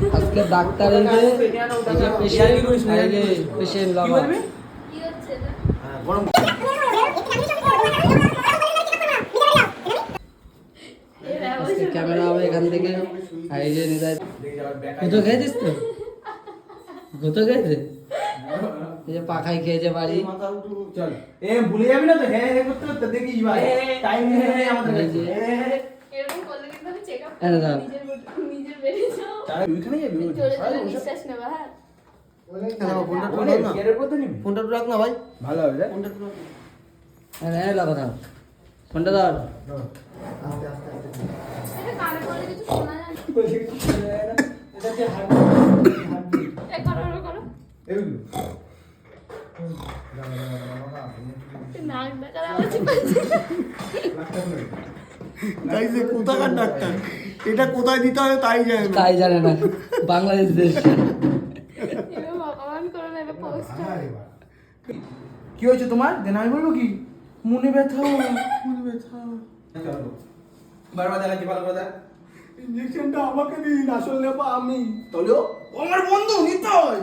আজকে ডাক্তার এলে পেশেন্ট বাবা ক্যামেরা হবে এখান থেকে আইলে নিয়ে গুতো খেয়েছিস তো গুতো খেয়েছে এই যে পাখাই খেয়েছে বাড়ি চল এ ভুলে যাবি না তো হ্যাঁ হ্যাঁ করতে করতে দেখিস ভাই টাইম নেই আমাদের কাছে এরকম করলে কিন্তু আমি চেকআপ আরে দাও নিজের বেরিয়ে যাও তারা ওইখানে যাবি জোরে জোরে নিঃশ্বাস নেবা হ্যাঁ ফোনটা রাখ না ভাই ভালো হবে রে ফোনটা হ্যাঁ লাগো দাও ফোনটা দাও আস্তে আস্তে এটা কানে বলে কিছু শোনা যায় না এটা কি হাত এই করো করো এগুলো নাক ডাকার আওয়াজ পাচ্ছি গাইস এ কোথাকার ডাক্তার এটা কোথায় দিতে হবে তাই জানে না বাংলাদেশ দেশ এবার ভগবান করো না এটা পোস্ট কি হয়েছে তোমার দেন আমি বলবো কি মনে ব্যথা চলো বারবার দেখাচ্ছি ভালো করে দেখ ইঞ্জেকশনটা আমাকে দিন আসল নেবো আমি তাহলে আমার বন্ধু নিতে হয়